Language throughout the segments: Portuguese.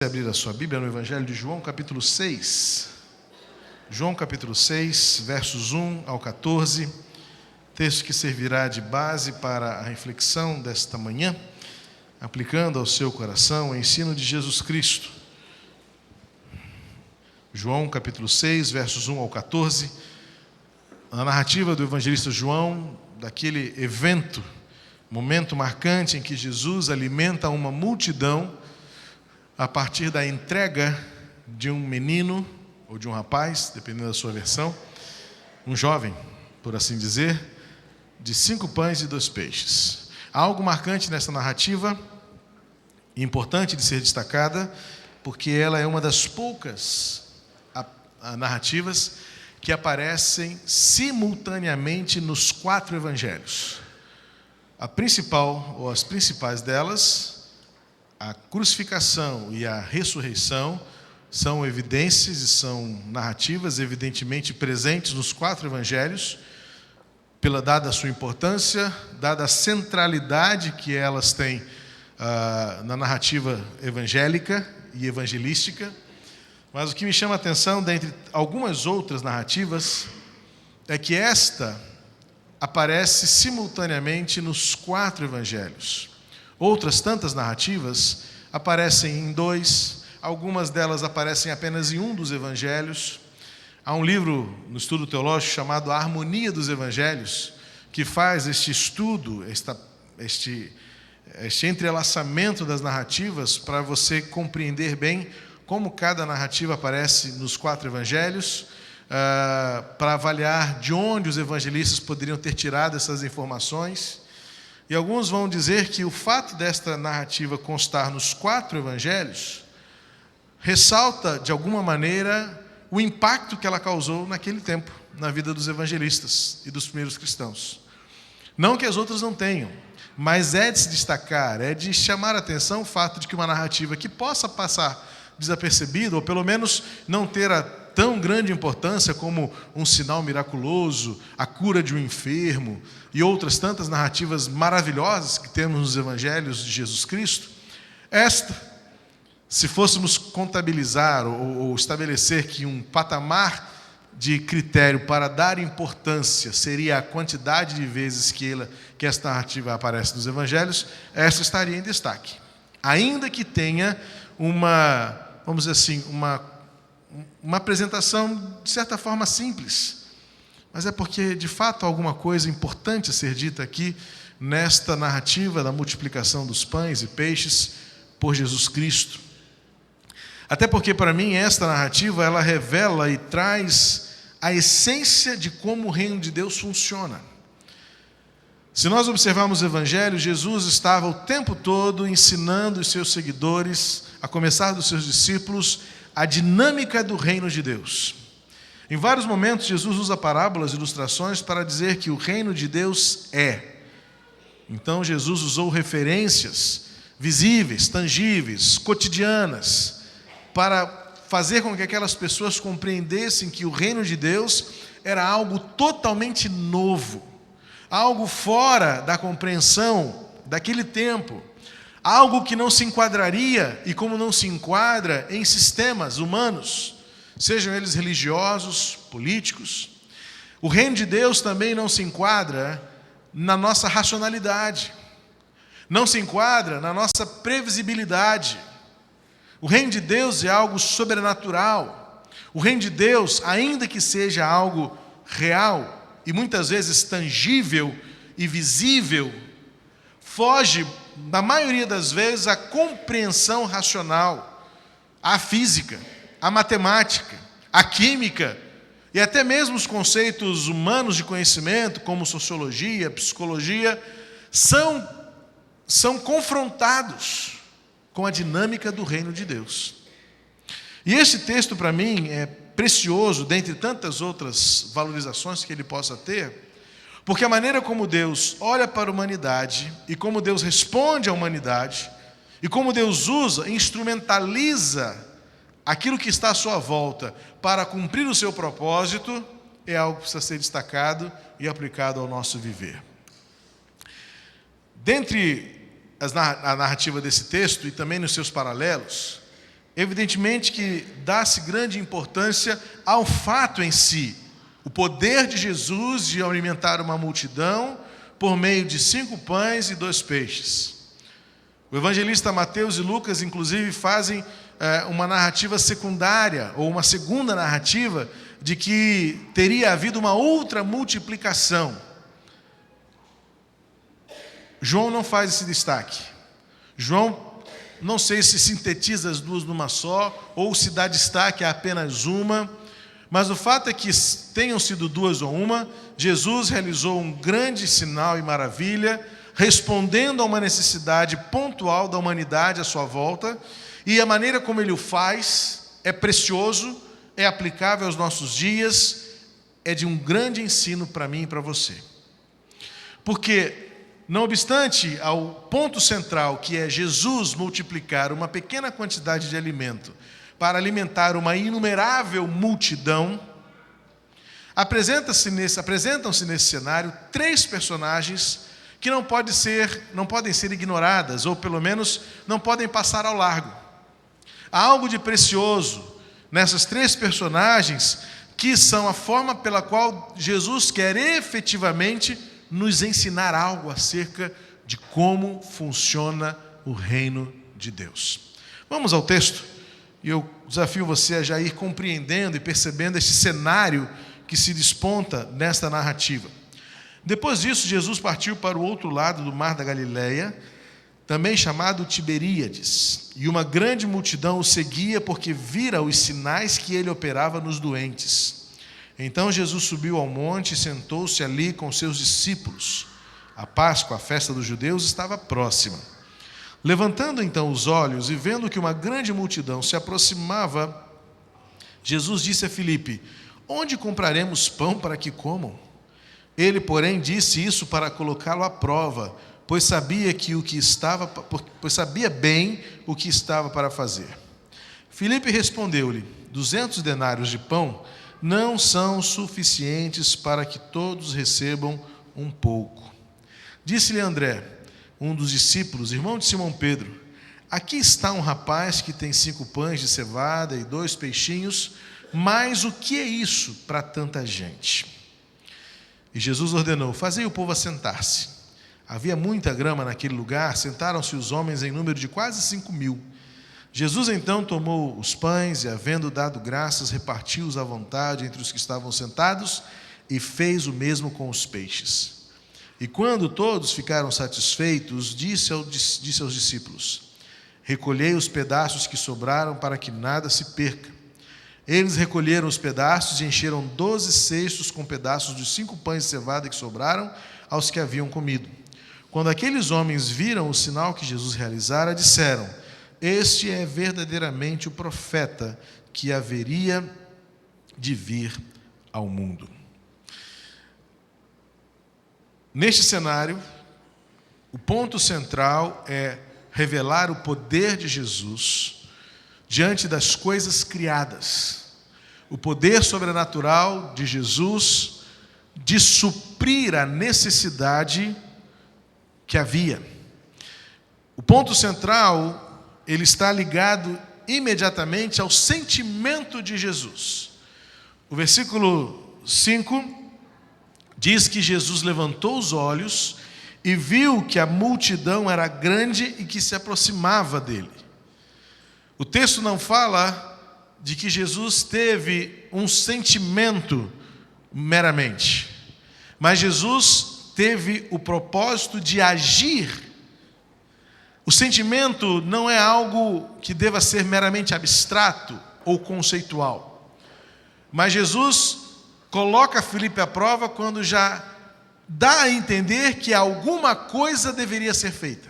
Abrir a sua Bíblia no Evangelho de João, capítulo 6. João, capítulo 6, versos 1 ao 14. Texto que servirá de base para a reflexão desta manhã, aplicando ao seu coração o ensino de Jesus Cristo. João, capítulo 6, versos 1 ao 14. A narrativa do evangelista João, daquele evento, momento marcante em que Jesus alimenta uma multidão a partir da entrega de um menino ou de um rapaz, dependendo da sua versão, um jovem, por assim dizer, de 5 pães e 2 peixes. Há algo marcante nessa narrativa, importante de ser destacada, porque ela é uma das poucas narrativas que aparecem simultaneamente nos 4 evangelhos. A principal, ou as principais delas, a crucificação e a ressurreição, são evidências e são narrativas evidentemente presentes nos 4 evangelhos, dada a sua importância, dada a centralidade que elas têm na narrativa evangélica e evangelística. Mas o que me chama a atenção, dentre algumas outras narrativas, é que esta aparece simultaneamente nos 4 evangelhos. Outras tantas narrativas aparecem em 2, algumas delas aparecem apenas em um dos evangelhos. Há um livro no estudo teológico chamado A Harmonia dos Evangelhos, que faz este estudo, este entrelaçamento das narrativas para você compreender bem como cada narrativa aparece nos 4 evangelhos, para avaliar de onde os evangelistas poderiam ter tirado essas informações. E alguns vão dizer que o fato desta narrativa constar nos 4 evangelhos ressalta, de alguma maneira, o impacto que ela causou naquele tempo, na vida dos evangelistas e dos primeiros cristãos. Não que as outras não tenham, mas é de se destacar, é de chamar a atenção o fato de que uma narrativa que possa passar desapercebida, ou pelo menos não ter a tão grande importância como um sinal miraculoso, a cura de um enfermo e outras tantas narrativas maravilhosas que temos nos evangelhos de Jesus Cristo, esta, se fôssemos contabilizar ou estabelecer que um patamar de critério para dar importância seria a quantidade de vezes que esta narrativa aparece nos evangelhos, esta estaria em destaque. Ainda que tenha vamos dizer assim, uma apresentação, de certa forma, simples. Mas é porque, de fato, há alguma coisa importante a ser dita aqui, nesta narrativa da multiplicação dos pães e peixes por Jesus Cristo. Até porque, para mim, esta narrativa, ela revela e traz a essência de como o reino de Deus funciona. Se nós observarmos o Evangelho, Jesus estava o tempo todo ensinando os seus seguidores, a começar dos seus discípulos, a dinâmica do reino de Deus. Em vários momentos, Jesus usa parábolas, ilustrações, para dizer que o reino de Deus é. Então, Jesus usou referências visíveis, tangíveis, cotidianas, para fazer com que aquelas pessoas compreendessem que o reino de Deus era algo totalmente novo, algo fora da compreensão daquele tempo, algo que não se enquadraria, e como não se enquadra, em sistemas humanos, sejam eles religiosos, políticos. O reino de Deus também não se enquadra na nossa racionalidade, não se enquadra na nossa previsibilidade. O reino de Deus é algo sobrenatural. O reino de Deus, ainda que seja algo real, e muitas vezes tangível e visível, foge, na maioria das vezes, à compreensão racional, à física, à matemática, à química, e até mesmo os conceitos humanos de conhecimento, como sociologia, psicologia, são confrontados com a dinâmica do reino de Deus. E esse texto, para mim, é precioso, dentre tantas outras valorizações que ele possa ter, porque a maneira como Deus olha para a humanidade e como Deus responde à humanidade e como Deus instrumentaliza aquilo que está à sua volta para cumprir o seu propósito, é algo que precisa ser destacado e aplicado ao nosso viver. Dentre a narrativa desse texto e também nos seus paralelos, Evidentemente que dá-se grande importância ao fato em si, o poder de Jesus de alimentar uma multidão por meio de 5 pães e 2 peixes. O evangelista Mateus e Lucas, inclusive, fazem uma narrativa secundária, ou uma segunda narrativa, de que teria havido uma outra multiplicação. João não faz esse destaque. João, não sei se sintetiza as duas numa só, ou se dá destaque a apenas uma, mas o fato é que, tenham sido duas ou uma, Jesus realizou um grande sinal e maravilha, respondendo a uma necessidade pontual da humanidade à sua volta, e a maneira como ele o faz é precioso, é aplicável aos nossos dias, é de um grande ensino para mim e para você. Porque, não obstante ao ponto central, que é Jesus multiplicar uma pequena quantidade de alimento para alimentar uma inumerável multidão, apresentam-se nesse cenário 3 personagens que não podem ser ignoradas, ou pelo menos não podem passar ao largo. Há algo de precioso nessas 3 personagens, que são a forma pela qual Jesus quer efetivamente nos ensinar algo acerca de como funciona o reino de Deus. Vamos ao texto, e eu desafio você a já ir compreendendo e percebendo esse cenário que se desponta nesta narrativa. Depois disso, Jesus partiu para o outro lado do mar da Galileia, também chamado Tiberíades, e uma grande multidão o seguia porque vira os sinais que ele operava nos doentes. Então Jesus subiu ao monte e sentou-se ali com seus discípulos. A Páscoa, a festa dos judeus, estava próxima. Levantando então os olhos e vendo que uma grande multidão se aproximava, Jesus disse a Filipe: onde compraremos pão para que comam? Ele, porém, disse isso para colocá-lo à prova, pois sabia bem o que estava para fazer. Filipe respondeu-lhe: 200 denários de pão não são suficientes para que todos recebam um pouco. Disse-lhe André, um dos discípulos, irmão de Simão Pedro: aqui está um rapaz que tem 5 pães de cevada e 2 peixinhos, mas o que é isso para tanta gente? E Jesus ordenou: fazei o povo assentar-se. Havia muita grama naquele lugar, sentaram-se os homens em número de quase 5.000. Jesus então tomou os pães e, havendo dado graças, repartiu-os à vontade entre os que estavam sentados e fez o mesmo com os peixes. E quando todos ficaram satisfeitos, disse aos discípulos: recolhei os pedaços que sobraram para que nada se perca. Eles recolheram os pedaços e encheram 12 cestos com pedaços dos 5 pães de cevada que sobraram aos que haviam comido. Quando aqueles homens viram o sinal que Jesus realizara, disseram: este é verdadeiramente o profeta que haveria de vir ao mundo. Neste cenário, o ponto central é revelar o poder de Jesus diante das coisas criadas. O poder sobrenatural de Jesus de suprir a necessidade que havia. O ponto central, ele está ligado imediatamente ao sentimento de Jesus. O versículo 5 diz que Jesus levantou os olhos e viu que a multidão era grande e que se aproximava dele. O texto não fala de que Jesus teve um sentimento meramente, mas Jesus teve o propósito de agir. O sentimento não é algo que deva ser meramente abstrato ou conceitual, mas Jesus coloca Filipe à prova quando já dá a entender que alguma coisa deveria ser feita.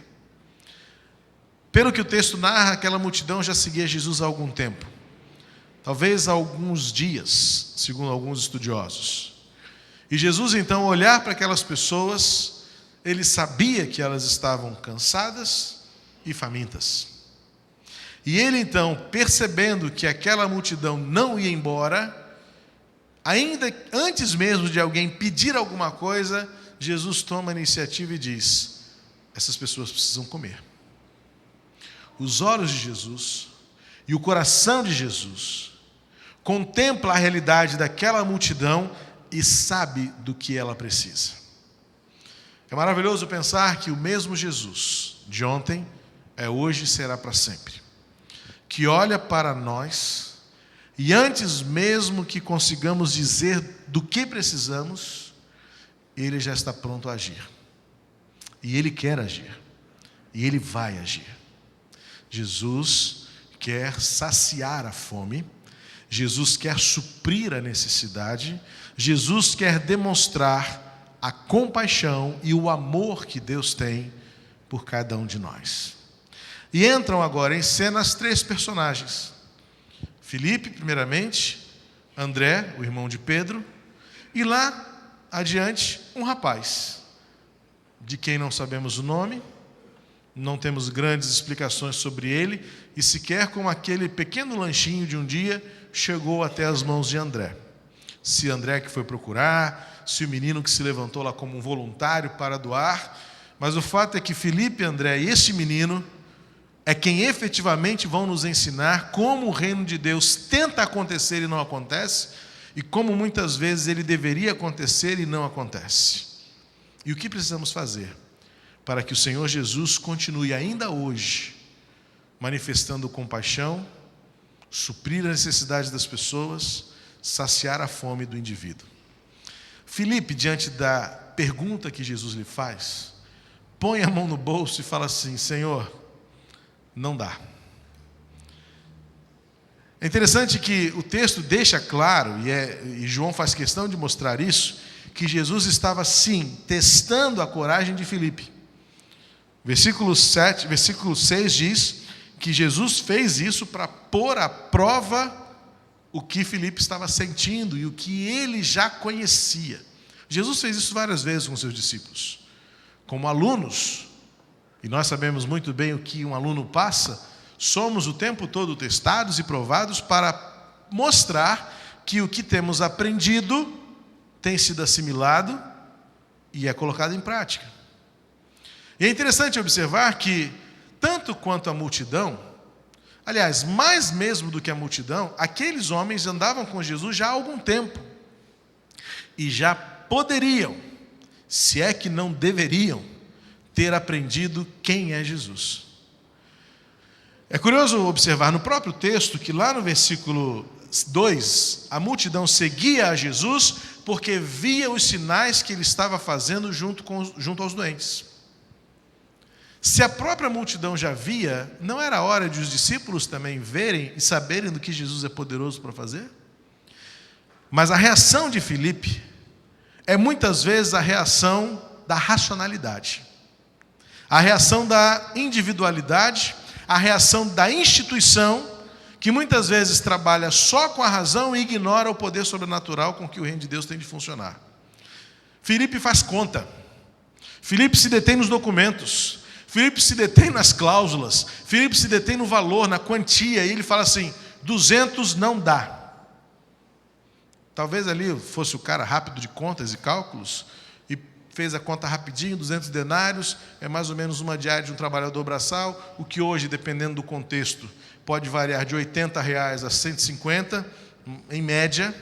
Pelo que o texto narra, aquela multidão já seguia Jesus há algum tempo, talvez há alguns dias, segundo alguns estudiosos. E Jesus então, olhar para aquelas pessoas, ele sabia que elas estavam cansadas e famintas. E ele então, percebendo que aquela multidão não ia embora, ainda antes mesmo de alguém pedir alguma coisa, Jesus toma a iniciativa e diz: essas pessoas precisam comer. Os olhos de Jesus e o coração de Jesus, contempla a realidade daquela multidão e sabe do que ela precisa. É maravilhoso pensar que o mesmo Jesus de ontem é hoje e será para sempre, que olha para nós e antes mesmo que consigamos dizer do que precisamos, Ele já está pronto a agir. E Ele quer agir. E Ele vai agir. Jesus quer saciar a fome. Jesus quer suprir a necessidade. Jesus quer demonstrar a compaixão e o amor que Deus tem por cada um de nós. E entram agora em cena as três personagens. Filipe, primeiramente, André, o irmão de Pedro, e lá adiante, um rapaz, de quem não sabemos o nome, não temos grandes explicações sobre ele, e sequer como aquele pequeno lanchinho de um dia chegou até as mãos de André. Se André que foi procurar, se o menino que se levantou lá como um voluntário para doar, mas o fato é que Filipe, André e este menino é quem efetivamente vão nos ensinar como o reino de Deus tenta acontecer e não acontece, e como muitas vezes ele deveria acontecer e não acontece. E o que precisamos fazer para que o Senhor Jesus continue ainda hoje manifestando compaixão, suprir a necessidade das pessoas, saciar a fome do indivíduo? Filipe, diante da pergunta que Jesus lhe faz, põe a mão no bolso e fala assim: Senhor, não dá. É interessante que o texto deixa claro, e João faz questão de mostrar isso, que Jesus estava sim testando a coragem de Filipe. Versículo 6 diz que Jesus fez isso para pôr à prova o que Filipe estava sentindo e o que ele já conhecia. Jesus fez isso várias vezes com seus discípulos. Como alunos, e nós sabemos muito bem o que um aluno passa, somos o tempo todo testados e provados para mostrar que o que temos aprendido tem sido assimilado e é colocado em prática. E é interessante observar que, tanto quanto a multidão, aliás, mais mesmo do que a multidão, aqueles homens andavam com Jesus já há algum tempo e já poderiam, se é que não deveriam, ter aprendido quem é Jesus. É curioso observar no próprio texto que lá no versículo 2, a multidão seguia a Jesus porque via os sinais que ele estava fazendo junto aos doentes. Se a própria multidão já via, não era hora de os discípulos também verem e saberem do que Jesus é poderoso para fazer? Mas a reação de Filipe é muitas vezes a reação da racionalidade, a reação da individualidade, a reação da instituição, que muitas vezes trabalha só com a razão e ignora o poder sobrenatural com que o reino de Deus tem de funcionar. Filipe faz conta. Filipe se detém nos documentos. Filipe se detém nas cláusulas. Filipe se detém no valor, na quantia. E ele fala assim: 200 não dá. Talvez ali fosse o cara rápido de contas e cálculos e fez a conta rapidinho, 200 denários, é mais ou menos uma diária de um trabalhador braçal, o que hoje, dependendo do contexto, pode variar de R$80 a 150, em média,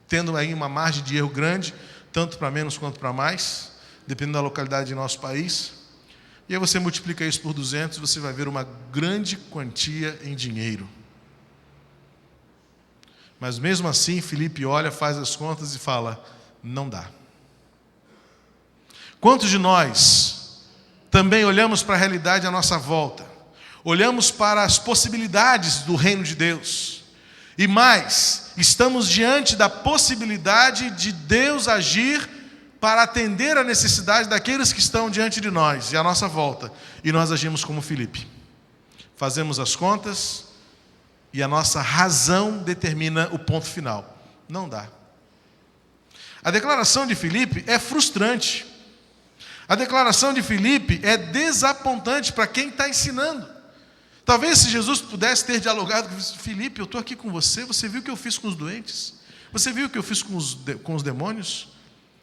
tendo aí uma margem de erro grande, tanto para menos quanto para mais, dependendo da localidade de nosso país. E aí você multiplica isso por 200, você vai ver uma grande quantia em dinheiro. Mas mesmo assim, Filipe olha, faz as contas e fala: não dá. Quantos de nós também olhamos para a realidade à nossa volta, olhamos para as possibilidades do reino de Deus, e mais, estamos diante da possibilidade de Deus agir para atender a necessidade daqueles que estão diante de nós e à nossa volta, e nós agimos como Filipe. Fazemos as contas e a nossa razão determina o ponto final. Não dá. A declaração de Filipe é frustrante. A declaração de Filipe é desapontante para quem está ensinando. Talvez se Jesus pudesse ter dialogado com Filipe: eu estou aqui com você, você viu o que eu fiz com os doentes? Você viu o que eu fiz com os demônios?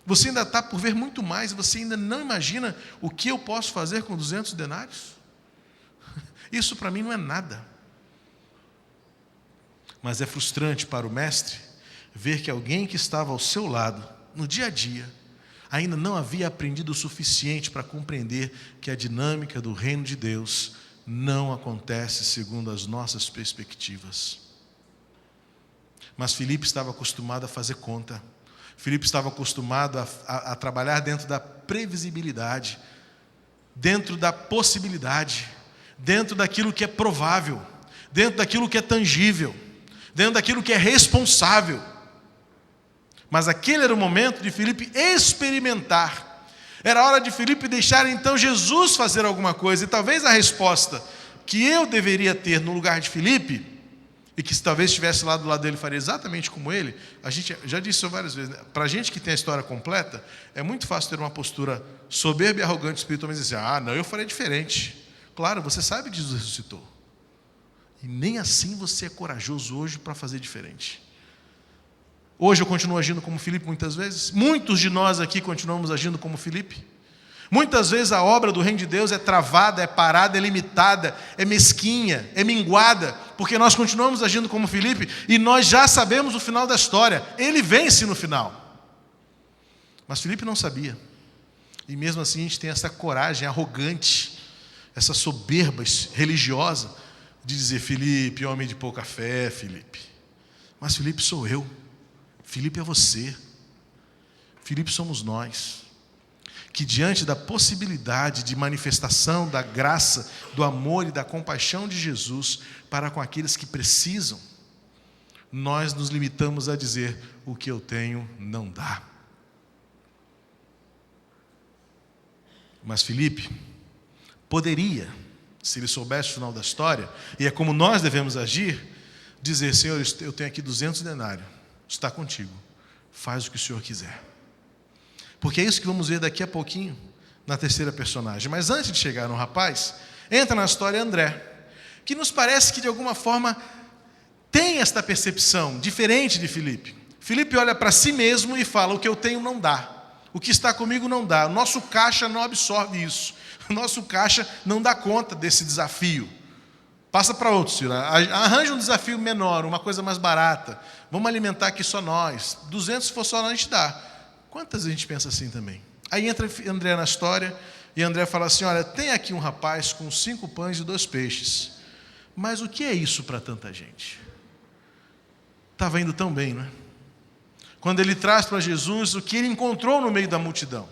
Você ainda está por ver muito mais, e você ainda não imagina o que eu posso fazer com 200 denários? Isso para mim não é nada. Mas é frustrante para o mestre ver que alguém que estava ao seu lado, no dia a dia, ainda não havia aprendido o suficiente para compreender que a dinâmica do reino de Deus não acontece segundo as nossas perspectivas. Mas Filipe estava acostumado a fazer conta. Filipe estava acostumado a trabalhar dentro da previsibilidade, dentro da possibilidade, dentro daquilo que é provável, dentro daquilo que é tangível, dentro daquilo que é responsável. Mas aquele era o momento de Filipe experimentar. Era hora de Filipe deixar então Jesus fazer alguma coisa. E talvez a resposta que eu deveria ter no lugar de Filipe, e que se talvez estivesse lá do lado dele faria exatamente como ele, a gente já disse isso várias vezes, né? Para a gente que tem a história completa, é muito fácil ter uma postura soberba e arrogante espiritualmente e dizer, não, eu faria diferente. Claro, você sabe que Jesus ressuscitou. E nem assim você é corajoso hoje para fazer diferente. Hoje eu continuo agindo como Filipe muitas vezes. Muitos de nós aqui continuamos agindo como Filipe. Muitas vezes a obra do reino de Deus é travada, é parada, é limitada, é mesquinha, é minguada, porque nós continuamos agindo como Filipe e nós já sabemos o final da história. Ele vence no final. Mas Filipe não sabia. E mesmo assim a gente tem essa coragem arrogante, essa soberba religiosa de dizer, Filipe, homem de pouca fé, Filipe. Mas Filipe sou eu. Filipe é você. Filipe somos nós. Que diante da possibilidade de manifestação da graça, do amor e da compaixão de Jesus para com aqueles que precisam, nós nos limitamos a dizer, o que eu tenho não dá. Mas Filipe poderia, se ele soubesse o final da história, e é como nós devemos agir, dizer, Senhor, eu tenho aqui 200 denários, está contigo, faz o que o Senhor quiser. Porque é isso que vamos ver daqui a pouquinho, na terceira personagem. Mas antes de chegar no rapaz, entra na história André, que nos parece que de alguma forma tem esta percepção diferente de Filipe. Filipe olha para si mesmo e fala, o que eu tenho não dá, o que está comigo não dá, o nosso caixa não absorve isso, o nosso caixa não dá conta desse desafio. Passa para outro, Ciro. Arranja um desafio menor, uma coisa mais barata. Vamos alimentar aqui só nós. 200 se for só nós, a gente dá. Quantas a gente pensa assim também? Aí entra André na história e André fala assim, olha, tem aqui um rapaz com 5 pães e 2 peixes. Mas o que é isso para tanta gente? Estava indo tão bem, não é? Quando ele traz para Jesus o que ele encontrou no meio da multidão.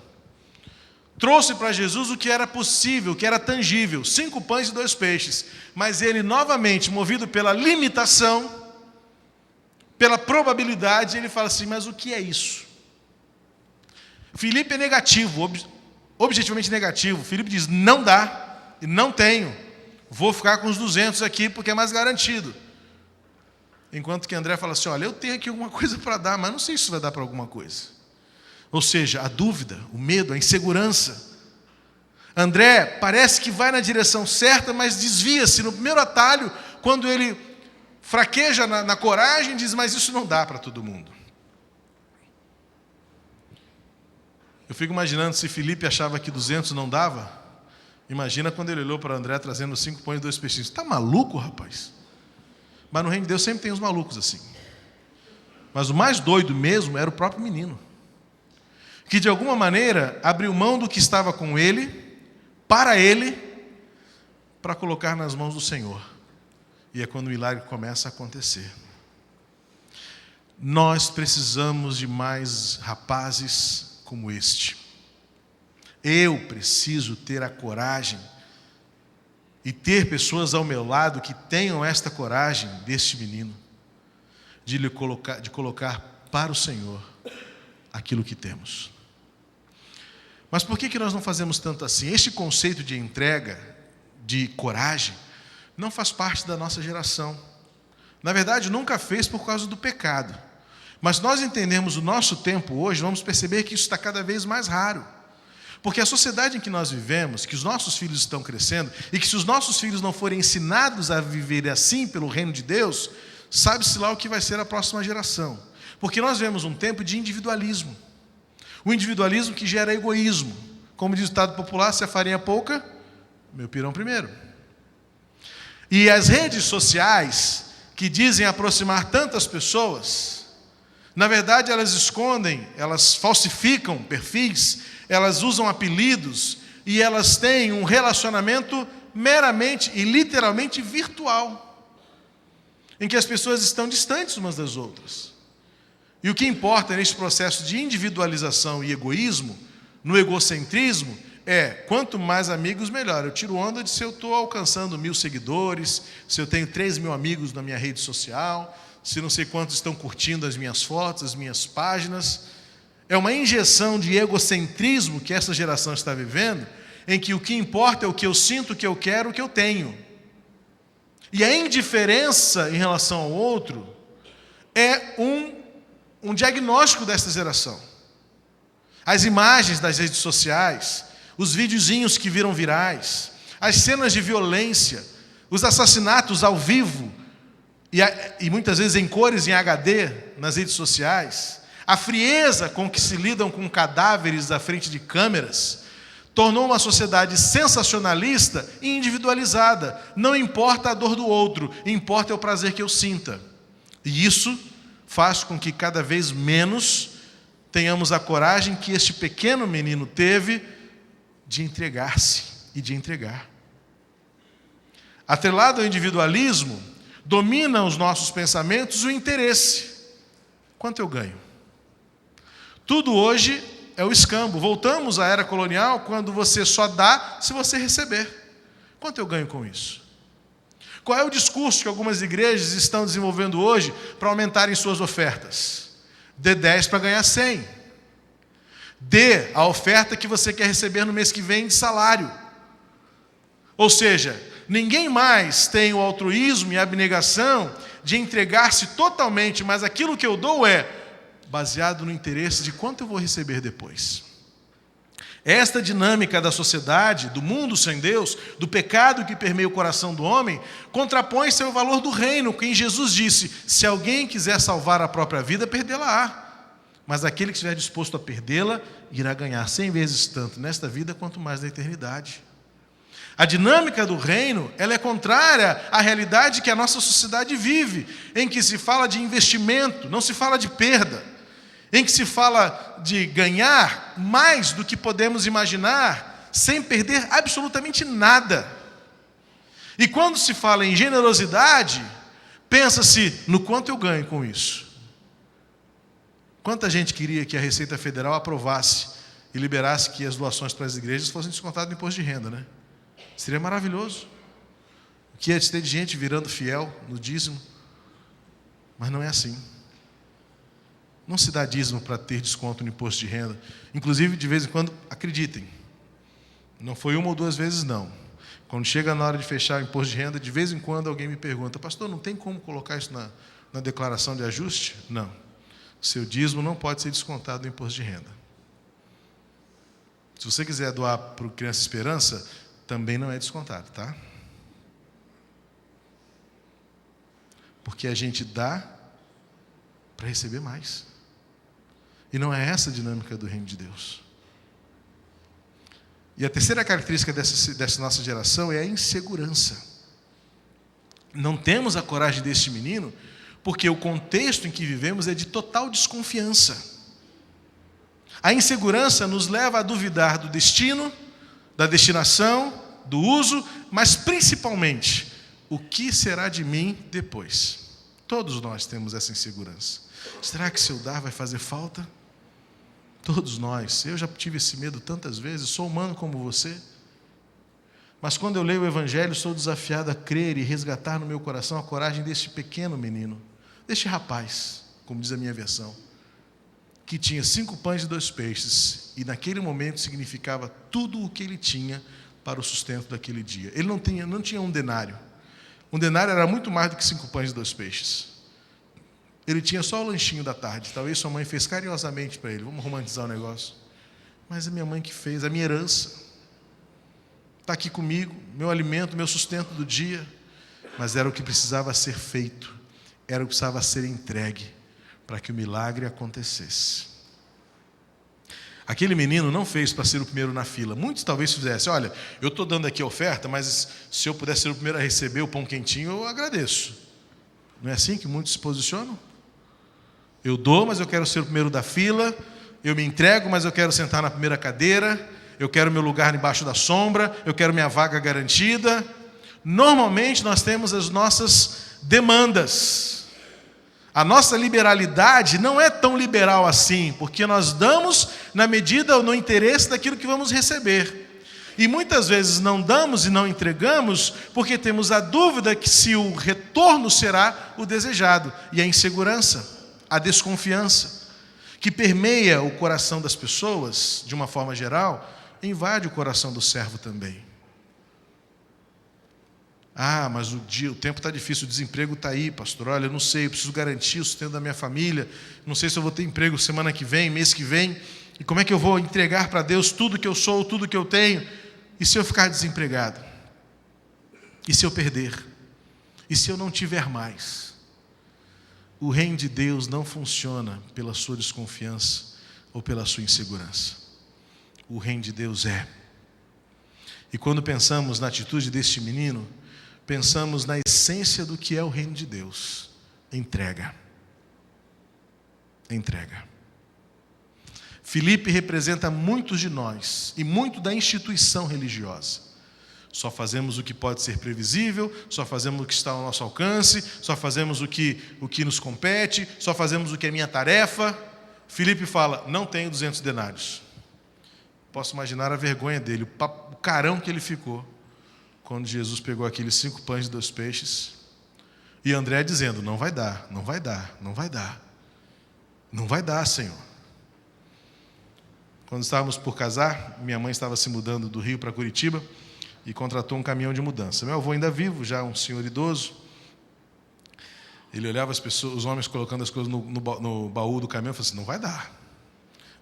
Trouxe para Jesus o que era possível, o que era tangível, 5 pães e 2 peixes. Mas ele novamente, movido pela limitação, pela probabilidade, ele fala assim, mas o que é isso? Filipe é negativo, objetivamente negativo. Filipe diz, não dá, e não tenho. Vou ficar com os 200 aqui porque é mais garantido. Enquanto que André fala assim, olha, eu tenho aqui alguma coisa para dar, mas não sei se isso vai dar para alguma coisa. Ou seja, a dúvida, o medo, a insegurança. André parece que vai na direção certa, mas desvia-se no primeiro atalho, quando ele fraqueja na coragem, diz, mas isso não dá para todo mundo. Eu fico imaginando se Filipe achava que 200 não dava. Imagina quando ele olhou para André trazendo 5 pães e 2 peixinhos. Está maluco, rapaz? Mas no reino de Deus sempre tem os malucos assim. Mas o mais doido mesmo era o próprio menino, que de alguma maneira abriu mão do que estava com ele, para colocar nas mãos do Senhor. E é quando o milagre começa a acontecer. Nós precisamos de mais rapazes como este. Eu preciso ter a coragem e ter pessoas ao meu lado que tenham esta coragem deste menino, de colocar para o Senhor aquilo que temos. Mas por que nós não fazemos tanto assim? Este conceito de entrega, de coragem, não faz parte da nossa geração. Na verdade, nunca fez por causa do pecado. Mas nós entendemos o nosso tempo hoje, vamos perceber que isso está cada vez mais raro. Porque a sociedade em que nós vivemos, que os nossos filhos estão crescendo, e que se os nossos filhos não forem ensinados a viver assim pelo reino de Deus, sabe-se lá o que vai ser a próxima geração. Porque nós vemos um tempo de individualismo. O individualismo que gera egoísmo. Como diz o ditado popular, se a farinha é pouca, meu pirão primeiro. E as redes sociais, que dizem aproximar tantas pessoas, na verdade elas escondem, elas falsificam perfis, elas usam apelidos e elas têm um relacionamento meramente e literalmente virtual, em que as pessoas estão distantes umas das outras. E o que importa neste processo de individualização e egoísmo, no egocentrismo, quanto mais amigos, melhor. Eu tiro onda de se eu estou alcançando 1000 seguidores, se eu tenho 3.000 amigos na minha rede social, se não sei quantos estão curtindo as minhas fotos, as minhas páginas. É uma injeção de egocentrismo que essa geração está vivendo, em que o que importa é o que eu sinto, o que eu quero, o que eu tenho. E a indiferença em relação ao outro é um diagnóstico desta geração. As imagens das redes sociais, os videozinhos que viram virais, as cenas de violência, os assassinatos ao vivo, e muitas vezes em cores em HD nas redes sociais, a frieza com que se lidam com cadáveres à frente de câmeras, tornou uma sociedade sensacionalista e individualizada. Não importa a dor do outro, importa o prazer que eu sinta. E isso faz com que cada vez menos tenhamos a coragem que este pequeno menino teve de entregar-se e de entregar. Atrelado ao individualismo, domina os nossos pensamentos o interesse. Quanto eu ganho? Tudo hoje é o escambo. Voltamos à era colonial, quando você só dá se você receber. Quanto eu ganho com isso? Qual é o discurso que algumas igrejas estão desenvolvendo hoje para aumentarem suas ofertas? Dê 10 para ganhar 100. Dê a oferta que você quer receber no mês que vem de salário. Ou seja, ninguém mais tem o altruísmo e a abnegação de entregar-se totalmente, mas aquilo que eu dou é baseado no interesse de quanto eu vou receber depois. Esta dinâmica da sociedade, do mundo sem Deus, do pecado que permeia o coração do homem, contrapõe-se ao valor do reino, que em Jesus disse: se alguém quiser salvar a própria vida, perdê-la-á. Mas aquele que estiver disposto a perdê-la, irá ganhar 100 vezes tanto nesta vida, quanto mais na eternidade. A dinâmica do reino, ela é contrária à realidade que a nossa sociedade vive, em que se fala de investimento, não se fala de perda, em que se fala de ganhar mais do que podemos imaginar, sem perder absolutamente nada. E quando se fala em generosidade, pensa-se no quanto eu ganho com isso. Quanta gente queria que a Receita Federal aprovasse e liberasse que as doações para as igrejas fossem descontadas do imposto de renda, né? Seria maravilhoso. O que ia ter de gente virando fiel no dízimo? Mas não é assim. Não se dá dízimo para ter desconto no imposto de renda. Inclusive, de vez em quando, acreditem, não foi 1 ou 2 vezes, não. Quando chega na hora de fechar o imposto de renda, de vez em quando alguém me pergunta: pastor, não tem como colocar isso na declaração de ajuste? Não. Seu dízimo não pode ser descontado do imposto de renda. Se você quiser doar para o Criança Esperança, também não é descontado, tá? Porque a gente dá para receber mais. E não é essa a dinâmica do reino de Deus. E a terceira característica dessa nossa geração é a insegurança. Não temos a coragem deste menino, porque o contexto em que vivemos é de total desconfiança. A insegurança nos leva a duvidar do destino, da destinação, do uso, mas principalmente, o que será de mim depois? Todos nós temos essa insegurança. Será que se eu dar vai fazer falta? Todos nós. Eu já tive esse medo tantas vezes, sou humano como você. Mas quando eu leio o Evangelho, sou desafiado a crer e resgatar no meu coração a coragem deste pequeno menino, deste rapaz, como diz a minha versão, que tinha 5 pães e 2 peixes, e naquele momento significava tudo o que ele tinha para o sustento daquele dia. Ele não tinha um denário. Um denário era muito mais do que 5 pães e 2 peixes. Ele tinha só o lanchinho da tarde. Talvez sua mãe fez carinhosamente para ele. Vamos romantizar o negócio. Mas a minha mãe que fez, a minha herança. Está aqui comigo, meu alimento, meu sustento do dia. Mas era o que precisava ser feito. Era o que precisava ser entregue para que o milagre acontecesse. Aquele menino não fez para ser o primeiro na fila. Muitos talvez fizessem: olha, eu estou dando aqui a oferta, mas se eu puder ser o primeiro a receber o pão quentinho, eu agradeço. Não é assim que muitos se posicionam? Eu dou, mas eu quero ser o primeiro da fila. Eu me entrego, mas eu quero sentar na primeira cadeira. Eu quero meu lugar embaixo da sombra. Eu quero minha vaga garantida. Normalmente nós temos as nossas demandas. A nossa liberalidade não é tão liberal assim, porque nós damos na medida ou no interesse daquilo que vamos receber. E muitas vezes não damos e não entregamos porque temos a dúvida que se o retorno será o desejado. E a insegurança, a desconfiança, que permeia o coração das pessoas, de uma forma geral, invade o coração do servo também. Ah, mas o tempo está difícil, o desemprego está aí, pastor. Olha, eu não sei, eu preciso garantir o sustento da minha família. Não sei se eu vou ter emprego semana que vem, mês que vem. E como é que eu vou entregar para Deus tudo que eu sou, tudo que eu tenho? E se eu ficar desempregado? E se eu perder? E se eu não tiver mais? O reino de Deus não funciona pela sua desconfiança ou pela sua insegurança. O reino de Deus é. E quando pensamos na atitude deste menino, pensamos na essência do que é o reino de Deus. Entrega. Entrega. Filipe representa muitos de nós e muito da instituição religiosa. Só fazemos o que pode ser previsível, só fazemos o que está ao nosso alcance, só fazemos o que nos compete, só fazemos o que é minha tarefa. Filipe fala, não tenho 200 denários. Posso imaginar a vergonha dele, o carão que ele ficou quando Jesus pegou aqueles 5 pães e 2 peixes. E André dizendo, não vai dar, não vai dar, não vai dar. Não vai dar, Senhor. Quando estávamos por casar, minha mãe estava se mudando do Rio para Curitiba e contratou um caminhão de mudança. Meu avô ainda vivo, já um senhor idoso. Ele olhava as pessoas, os homens colocando as coisas no baú do caminhão e falava assim, não vai dar.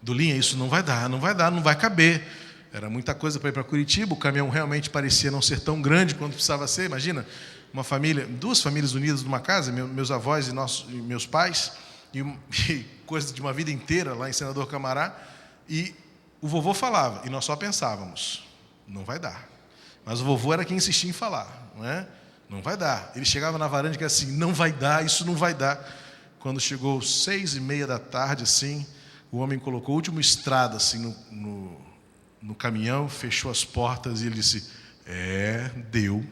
Dulinha, isso não vai dar, não vai dar, não vai caber. Era muita coisa para ir para Curitiba, o caminhão realmente parecia não ser tão grande quanto precisava ser. Imagina, uma família, 2 famílias unidas numa casa, meus avós e meus pais, e coisa de uma vida inteira lá em Senador Camará. E o vovô falava, e nós só pensávamos, não vai dar. Mas o vovô era quem insistia em falar, não é? Não vai dar. Ele chegava na varanda e dizia assim, não vai dar, isso não vai dar. Quando chegou 6:30 da tarde, assim, o homem colocou o último estrada assim, no caminhão, fechou as portas e ele disse, deu.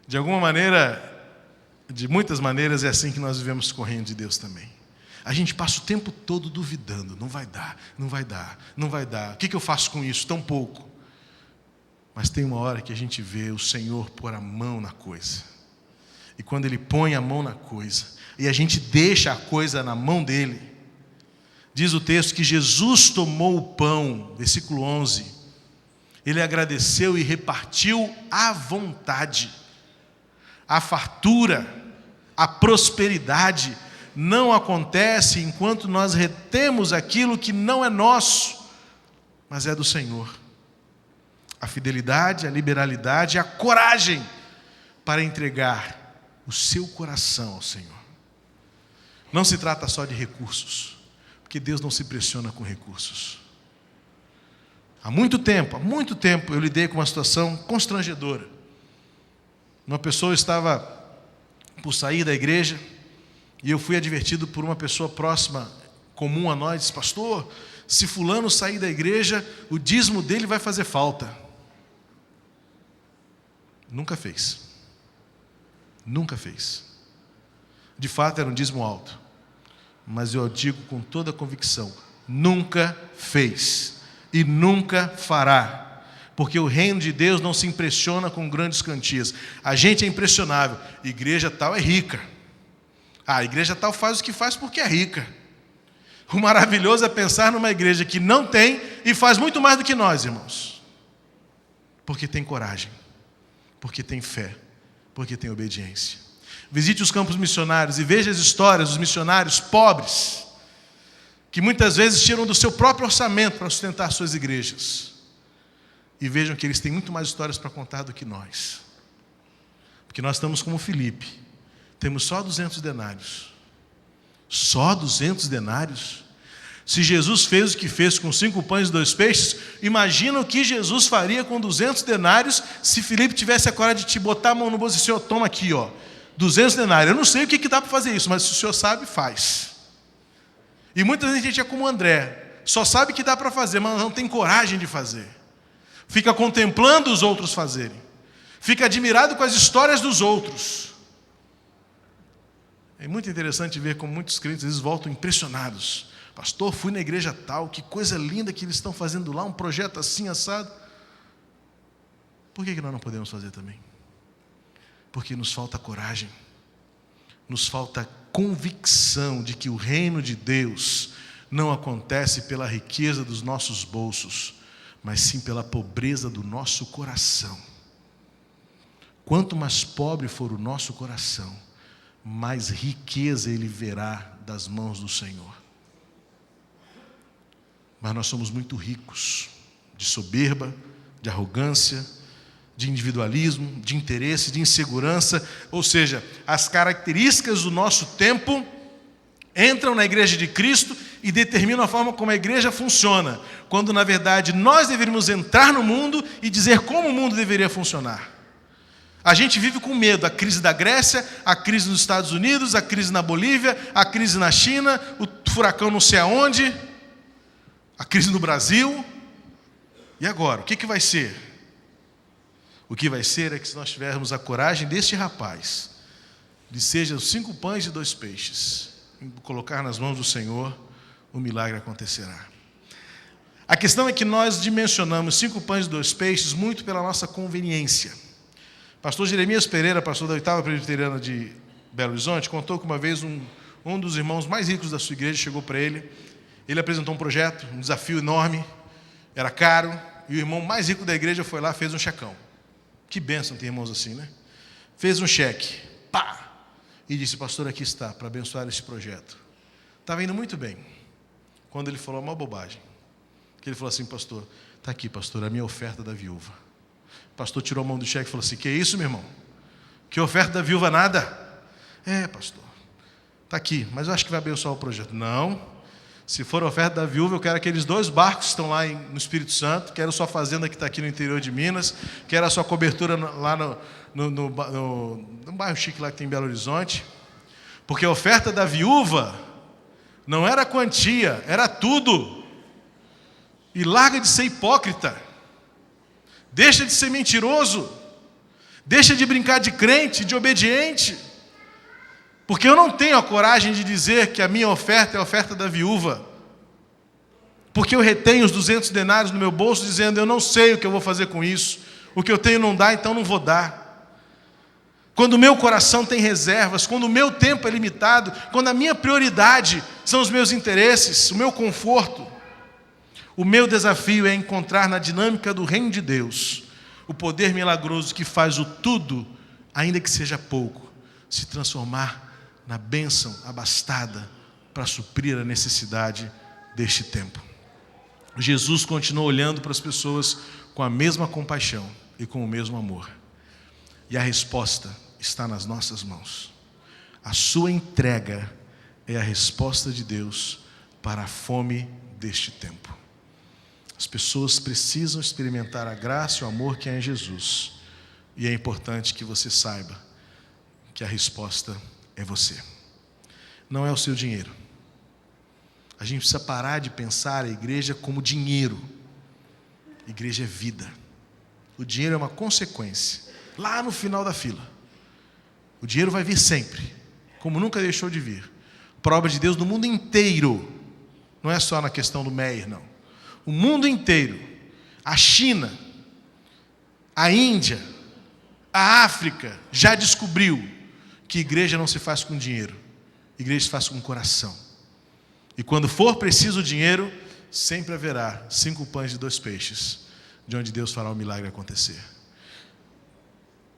De alguma maneira, de muitas maneiras, é assim que nós vivemos com o reino de Deus também. A gente passa o tempo todo duvidando, não vai dar, não vai dar, não vai dar. O que eu faço com isso? Tão pouco. Mas tem uma hora que a gente vê o Senhor pôr a mão na coisa. E quando Ele põe a mão na coisa, e a gente deixa a coisa na mão dEle, diz o texto que Jesus tomou o pão, versículo 11, Ele agradeceu e repartiu à vontade. A fartura, a prosperidade, não acontece enquanto nós retemos aquilo que não é nosso, mas é do Senhor. A fidelidade, a liberalidade, a coragem para entregar o seu coração ao Senhor. Não se trata só de recursos, porque Deus não se impressiona com recursos. Há muito tempo eu lidei com uma situação constrangedora. Uma pessoa estava por sair da igreja e eu fui advertido por uma pessoa próxima, comum a nós, disse, pastor, se fulano sair da igreja, o dízimo dele vai fazer falta. Nunca fez. Nunca fez. De fato era um dízimo alto. Mas eu digo com toda a convicção, nunca fez e nunca fará. Porque o reino de Deus não se impressiona com grandes quantias. A gente é impressionável. Igreja tal é rica. A igreja tal faz o que faz porque é rica. O maravilhoso é pensar numa igreja que não tem e faz muito mais do que nós, irmãos. Porque tem coragem. Porque tem fé. Porque tem obediência. Visite os campos missionários e veja as histórias dos missionários pobres, que muitas vezes tiram do seu próprio orçamento para sustentar suas igrejas. E vejam que eles têm muito mais histórias para contar do que nós. Porque nós estamos como Filipe. Temos só 200 denários. Só 200 denários? Se Jesus fez o que fez com 5 pães e 2 peixes, imagina o que Jesus faria com 200 denários se Filipe tivesse a coragem de te botar a mão no bolso e dizer: Senhor, toma aqui, 200 denários. Eu não sei o que dá para fazer isso, mas se o Senhor sabe, faz. E muitas vezes a gente é como André, só sabe que dá para fazer, mas não tem coragem de fazer. Fica contemplando os outros fazerem. Fica admirado com as histórias dos outros. É muito interessante ver como muitos crentes às vezes voltam impressionados. Pastor, fui na igreja tal, que coisa linda que eles estão fazendo lá, um projeto assim, assado. Por que nós não podemos fazer também? Porque nos falta coragem, nos falta convicção de que o reino de Deus não acontece pela riqueza dos nossos bolsos, mas sim pela pobreza do nosso coração. Quanto mais pobre for o nosso coração, mais riqueza ele verá das mãos do Senhor. Mas nós somos muito ricos de soberba, de arrogância, de individualismo, de interesse, de insegurança. Ou seja, as características do nosso tempo entram na igreja de Cristo e determinam a forma como a igreja funciona, quando na verdade nós deveríamos entrar no mundo e dizer como o mundo deveria funcionar. A gente vive com medo, a crise da Grécia, a crise nos Estados Unidos, a crise na Bolívia, a crise na China, o furacão não sei aonde, a crise no Brasil. E agora, o que vai ser? O que vai ser é que se nós tivermos a coragem deste rapaz, de seja os 5 pães e 2 peixes, colocar nas mãos do Senhor, o milagre acontecerá. A questão é que nós dimensionamos 5 pães e 2 peixes muito pela nossa conveniência. Pastor Jeremias Pereira, pastor da 8ª Presbiteriana de Belo Horizonte, contou que uma vez um dos irmãos mais ricos da sua igreja chegou para ele. Ele apresentou um projeto, um desafio enorme, era caro, e o irmão mais rico da igreja foi lá e fez um checão. Que bênção ter irmãos assim, né? Fez um cheque, pá! E disse: pastor, aqui está, para abençoar esse projeto. Estava indo muito bem, quando ele falou uma bobagem. Que ele falou assim: pastor, está aqui, pastor, a minha oferta da viúva. O pastor tirou a mão do cheque e falou assim: que isso, meu irmão? Que oferta da viúva nada? É, pastor, está aqui, mas eu acho que vai abençoar o projeto. Não. Se for a oferta da viúva, eu quero aqueles 2 barcos que estão lá no Espírito Santo, quero sua fazenda que está aqui no interior de Minas, quero a sua cobertura lá no bairro chique lá que tem em Belo Horizonte, porque a oferta da viúva não era quantia, era tudo. E larga de ser hipócrita, deixa de ser mentiroso, deixa de brincar de crente, de obediente. Porque eu não tenho a coragem de dizer que a minha oferta é a oferta da viúva. Porque eu retenho os 200 denários no meu bolso, dizendo: eu não sei o que eu vou fazer com isso. O que eu tenho não dá, então não vou dar. Quando o meu coração tem reservas, quando o meu tempo é limitado, quando a minha prioridade são os meus interesses, o meu conforto, o meu desafio é encontrar na dinâmica do reino de Deus o poder milagroso que faz o tudo, ainda que seja pouco, se transformar na bênção abastada para suprir a necessidade deste tempo. Jesus continua olhando para as pessoas com a mesma compaixão e com o mesmo amor. E a resposta está nas nossas mãos. A sua entrega é a resposta de Deus para a fome deste tempo. As pessoas precisam experimentar a graça e o amor que há em Jesus. E é importante que você saiba que a resposta é você. Não é o seu dinheiro. A gente precisa parar de pensar a igreja como dinheiro. A igreja é vida. O dinheiro é uma consequência. Lá no final da fila. O dinheiro vai vir sempre, como nunca deixou de vir. Prova de Deus no mundo inteiro. Não é só na questão do Meir, não. O mundo inteiro. A China, a Índia, a África já descobriu que igreja não se faz com dinheiro, igreja se faz com coração. E quando for preciso o dinheiro, sempre haverá 5 pães e 2 peixes, de onde Deus fará o milagre acontecer.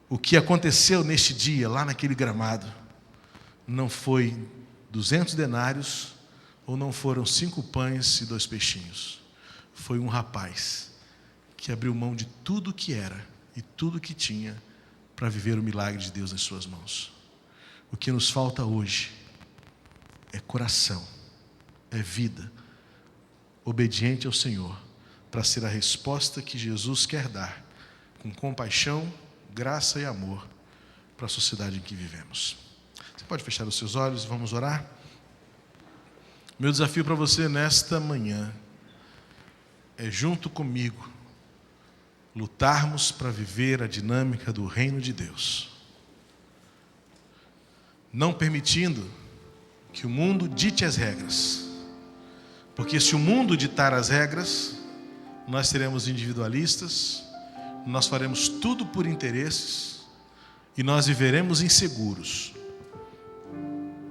O que aconteceu neste dia, lá naquele gramado, não foi 200 denários, ou não foram 5 pães e 2 peixinhos. Foi um rapaz que abriu mão de tudo que era e tudo que tinha para viver o milagre de Deus nas suas mãos. O que nos falta hoje é coração, é vida, obediente ao Senhor, para ser a resposta que Jesus quer dar, com compaixão, graça e amor, para a sociedade em que vivemos. Você pode fechar os seus olhos e vamos orar? Meu desafio para você nesta manhã é, junto comigo, lutarmos para viver a dinâmica do reino de Deus, não permitindo que o mundo dite as regras, porque se o mundo ditar as regras, nós seremos individualistas, nós faremos tudo por interesses e nós viveremos inseguros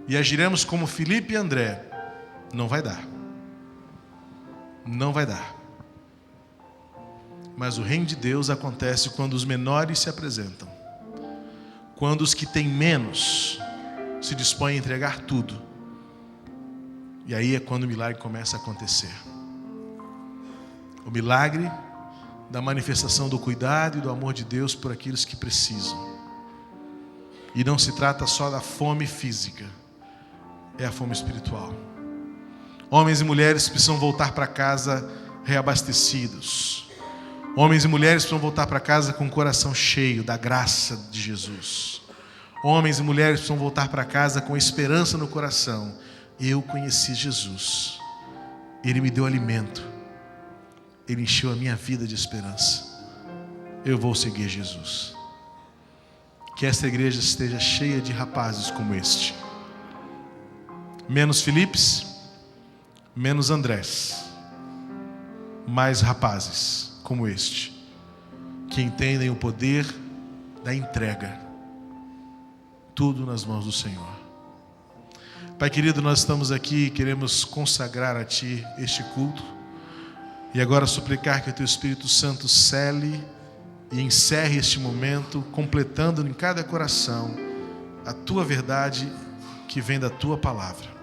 e agiremos como Filipe e André. Não vai dar, não vai dar. Mas o reino de Deus acontece quando os menores se apresentam, quando os que têm menos se dispõem a entregar tudo. E aí é quando o milagre começa a acontecer. O milagre da manifestação do cuidado e do amor de Deus por aqueles que precisam. E não se trata só da fome física, é a fome espiritual. Homens e mulheres precisam voltar para casa reabastecidos. Homens e mulheres precisam voltar para casa com o coração cheio da graça de Jesus. Homens e mulheres precisam voltar para casa com esperança no coração. Eu conheci Jesus. Ele me deu alimento. Ele encheu a minha vida de esperança. Eu vou seguir Jesus. Que esta igreja esteja cheia de rapazes como este. Menos Filipes, menos Andrés, mais rapazes como este, que entendem o poder da entrega, tudo nas mãos do Senhor. Pai querido, nós estamos aqui e queremos consagrar a Ti este culto, e agora suplicar que o Teu Espírito Santo cele e encerre este momento, completando em cada coração a Tua verdade que vem da Tua palavra.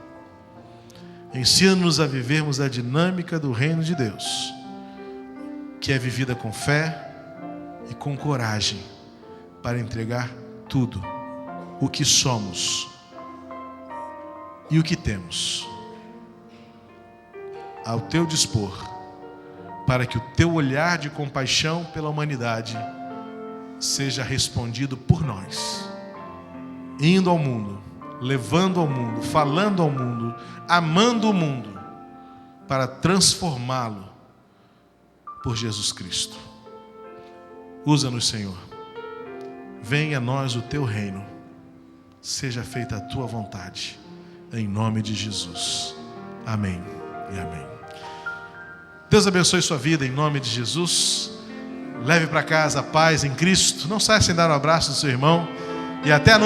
Ensina-nos a vivermos a dinâmica do reino de Deus, que é vivida com fé e com coragem, para entregar tudo, o que somos e o que temos, ao Teu dispor, para que o Teu olhar de compaixão pela humanidade seja respondido por nós, indo ao mundo, levando ao mundo, falando ao mundo, amando o mundo, para transformá-lo por Jesus Cristo. Usa-nos, Senhor. Venha a nós o Teu reino. Seja feita a Tua vontade. Em nome de Jesus. Amém e amém. Deus abençoe sua vida em nome de Jesus. Leve para casa a paz em Cristo. Não saia sem dar um abraço do seu irmão. E até a